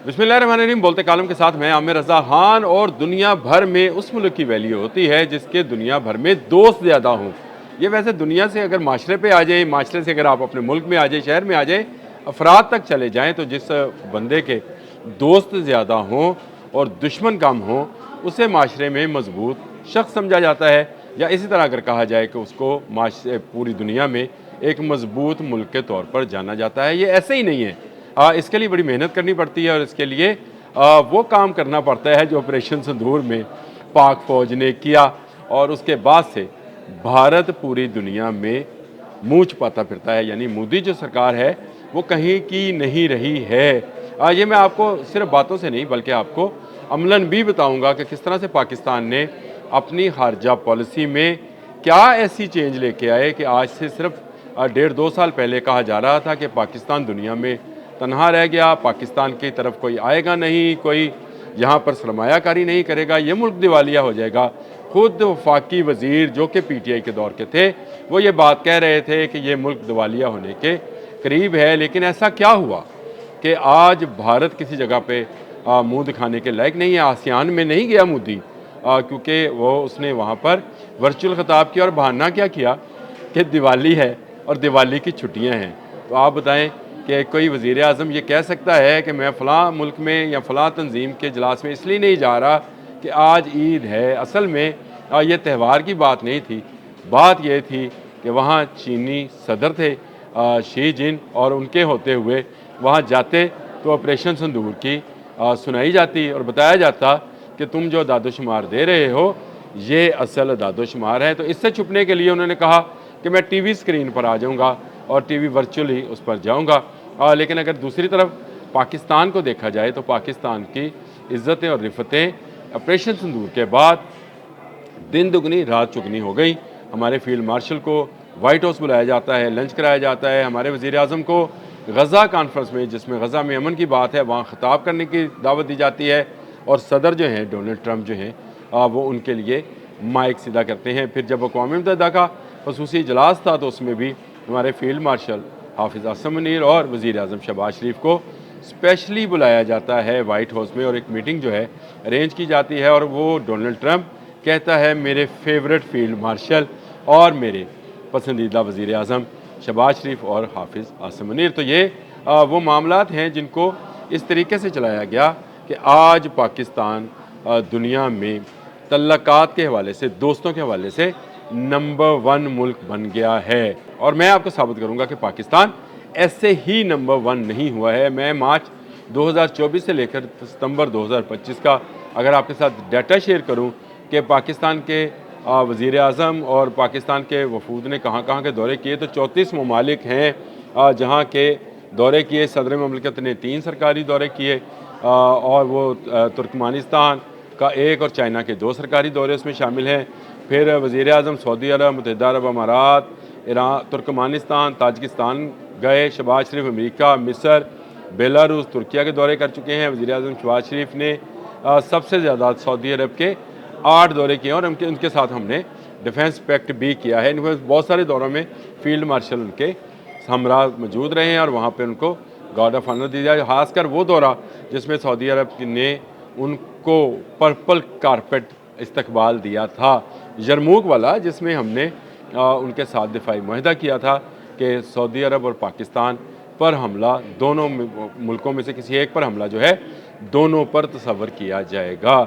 बिस्मिल्लाहिर्रहमानिर्रहीम। बोलते कालम के साथ मैं आमिर रज़ा खान। और दुनिया भर में उस मुल्क की वैल्यू होती है जिसके दुनिया भर में दोस्त ज़्यादा हों। ये वैसे दुनिया से अगर माशरे पे आ जाए, माशरे से अगर आप अपने मुल्क में आ जाए, शहर में आ जाए, अफराद तक चले जाएँ, तो जिस बंदे के दोस्त ज़्यादा हों और दुश्मन कम हों, उसे माशरे में मजबूत शख्स समझा जाता है। या इसी तरह अगर कहा जाए कि उसको पूरी दुनिया में एक मजबूत मुल्क के तौर पर जाना जाता है। ये ऐसे ही नहीं है, इसके लिए बड़ी मेहनत करनी पड़ती है और इसके लिए वो काम करना पड़ता है जो ऑपरेशन सिंदूर में पाक फ़ौज ने किया। और उसके बाद से भारत पूरी दुनिया में मुँह छुपाता फिरता है, यानी मोदी जो सरकार है वो कहीं की नहीं रही है। ये मैं आपको सिर्फ बातों से नहीं बल्कि आपको अमलन भी बताऊंगा कि किस तरह से पाकिस्तान ने अपनी खारजा पॉलिसी में क्या ऐसी चेंज लेके आए कि आज से सिर्फ 1.5-2 साल पहले कहा जा रहा था कि पाकिस्तान दुनिया में तनहा रह गया, पाकिस्तान की तरफ कोई आएगा नहीं, कोई यहाँ पर सरमायाकारी नहीं करेगा, ये मुल्क दिवालिया हो जाएगा। खुद वफाकी वज़ीर जो कि PTI के दौर के थे वो ये बात कह रहे थे कि ये मुल्क दिवालिया होने के करीब है। लेकिन ऐसा क्या हुआ कि आज भारत किसी जगह पे मुँह दिखाने के लायक नहीं है। आसियान में नहीं गया मोदी, क्योंकि वो उसने वहाँ पर वर्चुअल ख़िताब किया और बहाना क्या किया कि दिवाली है और दिवाली की छुट्टियाँ हैं। तो आप बताएं कि कोई वज़ीर आज़म ये कह सकता है कि मैं फ़लाँ मुल्क में या फ़लाँ तंजीम के इजलास में इसलिए नहीं जा रहा कि आज ईद है। असल में ये त्यौहार की बात नहीं थी, बात ये थी कि वहाँ चीनी सदर थे शी जिन, और उनके होते हुए वहाँ जाते तो ऑपरेशन सिंदूर की सुनाई जाती और बताया जाता कि तुम जो दादोशुमार दे रहे हो ये असल दादोशुमार है। तो इससे छुपने के लिए उन्होंने कहा कि मैं टीवी स्क्रीन पर आ जाऊंगा और टीवी वर्चुअली उस पर जाऊंगा। लेकिन अगर दूसरी तरफ पाकिस्तान को देखा जाए तो पाकिस्तान की इज़्ज़तें और रिफ़तें ऑपरेशन सिंदूर के बाद दिन दुगनी रात चुगनी हो गई। हमारे फील्ड मार्शल को वाइट हाउस बुलाया जाता है, लंच कराया जाता है। हमारे वज़ीर आज़म को गज़ा कॉन्फ्रेंस में, जिसमें गज़ा में अमन की बात है, वहाँ ख़िताब करने की दावत दी जाती है। और सदर जो हैं डोनाल्ड ट्रंप जो हैं वो उनके लिए माइक सीधा करते हैं। फिर जब अक़वाम मुत्तहिदा का ख़ुसूसी इजलास था तो उसमें भी हमारे फील्ड मार्शल हाफिज़ आसिम मुनीर और वज़ीर आज़म शहबाज शरीफ को स्पेशली बुलाया जाता है वाइट हाउस में, और एक मीटिंग जो है अरेंज की जाती है। और वो डोनाल्ड ट्रंप कहता है मेरे फेवरेट फील्ड मार्शल और मेरे पसंदीदा वज़ीर आज़म शहबाज शरीफ और हाफिज़ आसिम मुनीर। तो ये वो मामलात हैं जिनको इस तरीके से चलाया गया कि आज पाकिस्तान दुनिया में तल्लकात के हवाले से, दोस्तों के हवाले से नंबर 1 मुल्क बन गया है। और मैं आपको साबित करूंगा कि पाकिस्तान ऐसे ही नंबर 1 नहीं हुआ है। मैं मार्च 2024 से लेकर सितंबर 2025 का अगर आपके साथ डाटा शेयर करूं कि पाकिस्तान के वज़ीर आज़म और पाकिस्तान के वफूद ने कहाँ कहाँ के दौरे किए, तो 34 ममालिक हैं जहाँ के दौरे किए। सदर ममलिकत ने 3 सरकारी दौरे किए और वो तुर्कमानिस्तान का 1 और चाइना के 2 सरकारी दौरे उसमें शामिल हैं। फिर वज़ीर आज़म सऊदी अरब, मुत्तहिदा अरब अमारात, ईरान, तुर्कमानिस्तान, ताजिकिस्तान गए। शहबाज शरीफ अमेरिका, मिस्र, बेलारूस, तुर्किया के दौरे कर चुके हैं। वज़ीर आज़म शहबाज शरीफ ने सबसे ज़्यादा सऊदी अरब के 8 दौरे किए और उनके साथ हमने डिफेंस पैक्ट भी किया है। इनमें बहुत सारे दौरों में फील्ड मार्शल उनके हमरा मौजूद रहे हैं और वहाँ पर उनको गार्ड ऑफ ऑनर दिया जाए। खासकर वो दौरा जिसमें सऊदी अरब ने उनको पर्पल कारपेट इस्तकबाल दिया था, यरमूक वाला, जिसमें हमने उनके साथ दिफाई मुआहदा किया था कि सऊदी अरब और पाकिस्तान पर हमला, दोनों मुल्कों में से किसी एक पर हमला जो है दोनों पर तसव्वुर किया जाएगा।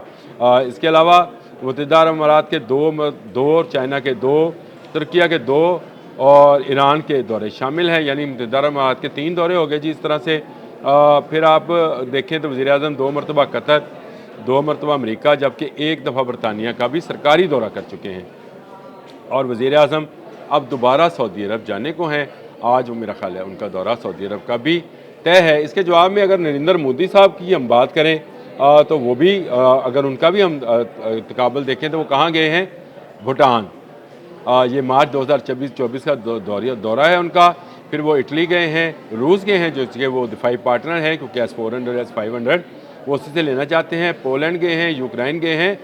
इसके अलावा मुत्तहिदा अरब अमारात के 2 और चाइना के 2, तुर्किया के 2 और ईरान के दौरे शामिल हैं, यानी मुत्तहिदा अरब अमारात के 3 दौरे हो गए जी। इस तरह से फिर आप देखें तो वज़ीर आज़म 2 मरतबा कतर, 2 मरतबा अमरीका, जबकि 1 दफ़ा बरतानिया का भी सरकारी दौरा कर चुके हैं। और वज़ीर आज़म अब दोबारा सऊदी अरब जाने को हैं। आज वो मेरा ख्याल है उनका दौरा सऊदी अरब का भी तय है। इसके जवाब में अगर नरेंद्र मोदी साहब की हम बात करें तो वो भी अगर उनका भी हम तकाबल देखें तो वो कहाँ गए हैं? भूटान। ये मार्च 2024 का दौरा है उनका। फिर वो इटली गए हैं, रूस गए हैं जो कि वो दिफाई पार्टनर हैं, क्योंकि S-400 S-500 वो उसी से लेना चाहते हैं। पोलैंड गए हैं, यूक्रेन गए हैं,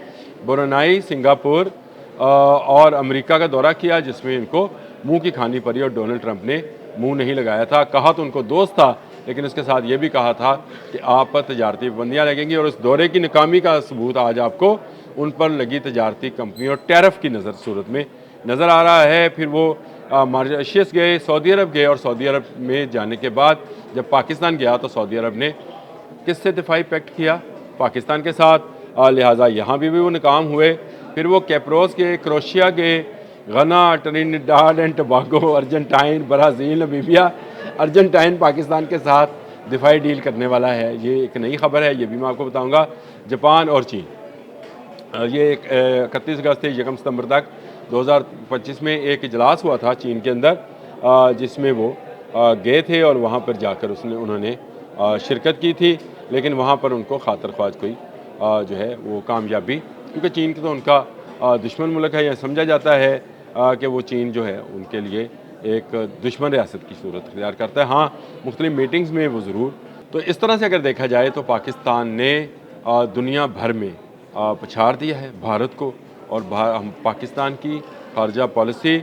ब्रुनेई, सिंगापुर और अमेरिका का दौरा किया, जिसमें इनको मुंह की खानी पड़ी और डोनाल्ड ट्रंप ने मुंह नहीं लगाया था। कहा तो उनको दोस्त था लेकिन उसके साथ ये भी कहा था कि आप पर तजारती पाबंदियाँ लगेंगी और उस दौरे की नाकामी का सबूत आज आपको उन पर लगी तजारती कंपनियों और टैरिफ की सूरत में नज़र आ रहा है। फिर वो मॉरिशस गए, सऊदी अरब गए और सऊदी अरब में जाने के बाद जब पाकिस्तान गया तो सऊदी अरब ने किससे दिफाई पैक्ट किया? पाकिस्तान के साथ। लिहाजा यहाँ भी वो नाकाम हुए। फिर वो कैप्रोस गए, क्रोशिया गए, घना, Trinidad and Tobago, Argentine, Brazil, Namibia. Argentine Pakistan के साथ दिफाई डील करने वाला है, ये एक नई खबर है, ये भी मैं आपको बताऊँगा। जापान और चीन, ये 31 अगस्त से 1 सितंबर तक 2025 में एक इजलास हुआ था चीन के अंदर, जिसमें वो गए थे और वहाँ पर जाकर उन्होंने शिरकत की थी, लेकिन वहाँ पर उनको खातर ख्वाज कोई जो है वो कामयाबी, क्योंकि चीन तो उनका दुश्मन मुल्क है, यह समझा जाता है कि वो चीन जो है उनके लिए एक दुश्मन रियासत की सूरत इख्तियार करता है। हाँ, मुख्तलिफ मीटिंग्स में वो ज़रूर। तो इस तरह से अगर देखा जाए तो पाकिस्तान ने दुनिया भर में पछाड़ दिया है भारत को, और हम पाकिस्तान की खारजा पॉलिसी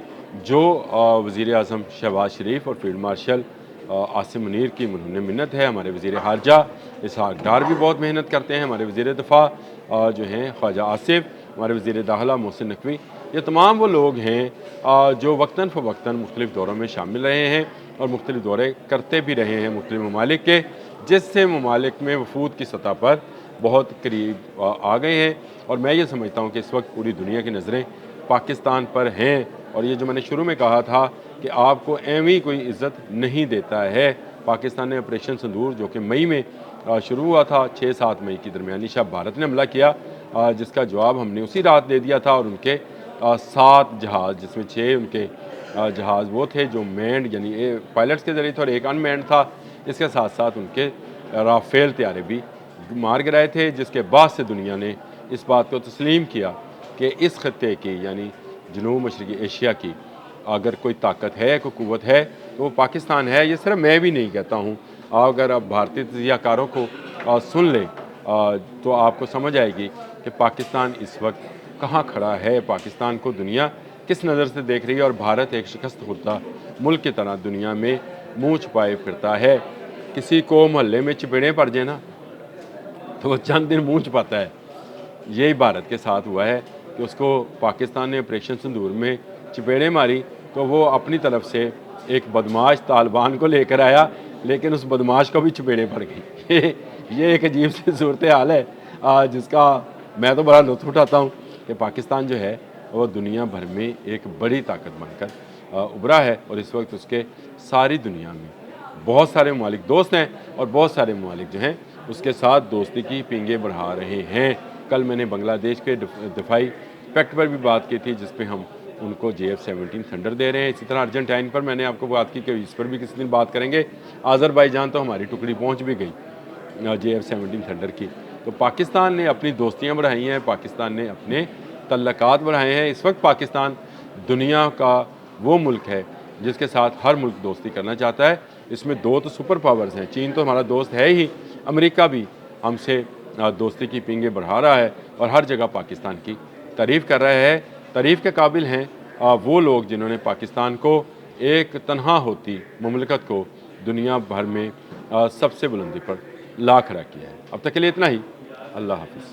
जो वज़ीर आज़म शहबाज शरीफ और फील्ड मार्शल आसिम मुनीर की उन्होंने मिन्नत है। हमारे वज़ीर ख़ारजा इसहाक़ डार भी बहुत मेहनत करते हैं, हमारे वज़ीर दिफ़ा जो हैं ख्वाजा आसिफ, हमारे वज़ीर दाखिला मोहसिन नकवी, ये तमाम वो लोग हैं जो वक्तन फ़वक्तन मुख्तलिफ़ दौरों में शामिल रहे हैं और मुख्तलिफ़ दौरे करते भी रहे हैं मुख्तलिफ़ ममालिक के, जिससे ममालिक में वफूद की सतह पर बहुत करीब आ गए हैं। और मैं ये समझता हूँ कि इस वक्त पूरी दुनिया की नज़रें पाकिस्तान पर हैं। और ये जो मैंने शुरू में कहा था कि आपको एवं कोई इज़्ज़त नहीं देता है। पाकिस्तान ने ऑपरेशन सिंदूर जो कि मई में शुरू हुआ था, 6-7 मई की दरमियानी शब भारत ने हमला किया, जिसका जवाब हमने उसी रात दे दिया था। और उनके 7 जहाज़, जिसमें 6 उनके जहाज़ वो थे जो मैंड यानी पायलट्स के ज़रिए थे और एक अनमैंड था। इसके साथ साथ उनके राफेल तैयारे भी मार गिराए थे, जिसके बाद से दुनिया ने इस बात को तस्लीम किया कि इस खत्ते की यानी जनूब मशरक़ी एशिया की अगर कोई ताकत है, कोई क़ुव्वत है तो वो पाकिस्तान है। ये सिर्फ मैं भी नहीं कहता हूँ, अगर आप भारतीय तजियाकारों को सुन लें तो आपको समझ आएगी कि पाकिस्तान इस वक्त कहाँ खड़ा है, पाकिस्तान को दुनिया किस नज़र से देख रही है। और भारत एक शिकस्त खुर्दा मुल्क की तरह दुनिया में मुँह छुपाए फिरता है। किसी को मोहल्ले में चपेड़ें पड़ जाए ना तो वो चंद दिन मुँह छुपाता है। यही भारत के साथ हुआ है कि उसको पाकिस्तान ने ऑपरेशन सिंदूर में चपेड़ें मारी तो वो अपनी तरफ से एक बदमाश तालिबान को लेकर आया, लेकिन उस बदमाश को भी चपेड़ें पड़ गई। ये एक अजीब सी सूरत हाल है जिसका मैं तो बड़ा लुत्फ़ उठाता हूँ कि पाकिस्तान जो है वो दुनिया भर में एक बड़ी ताकत बनकर उभरा है। और इस वक्त उसके सारी दुनिया में बहुत सारे ममालिक दोस्त हैं और बहुत सारे ममालिक जो हैं उसके साथ दोस्ती की पींगें बढ़ा रहे हैं। कल मैंने बांग्लादेश के दिफाई पैक्ट पर भी बात की थी, जिस पे हम उनको JF-17 थंडर दे रहे हैं। इसी तरह अर्जेंटाइन पर मैंने आपको बात की कि इस पर भी किसी दिन बात करेंगे। आज़रबाईजान तो हमारी टुकड़ी पहुंच भी गई JF-17 थंडर की। तो पाकिस्तान ने अपनी दोस्तियां बढ़ाई हैं, पाकिस्तान ने अपने तल्लकात बढ़ाए हैं। इस वक्त पाकिस्तान दुनिया का वो मुल्क है जिसके साथ हर मुल्क दोस्ती करना चाहता है। इसमें 2 तो सुपर पावर्स हैं, चीन तो हमारा दोस्त है ही, अमेरिका भी हमसे दोस्ती की पींगें बढ़ा रहा है और हर जगह पाकिस्तान की तारीफ़ कर रहा है। तारीफ़ के काबिल हैं वो लोग जिन्होंने पाकिस्तान को एक तन्हा होती मुमलिकत को दुनिया भर में सबसे बुलंदी पर ला खड़ा किया है। अब तक के लिए इतना ही। अल्लाह हाफ़िज़।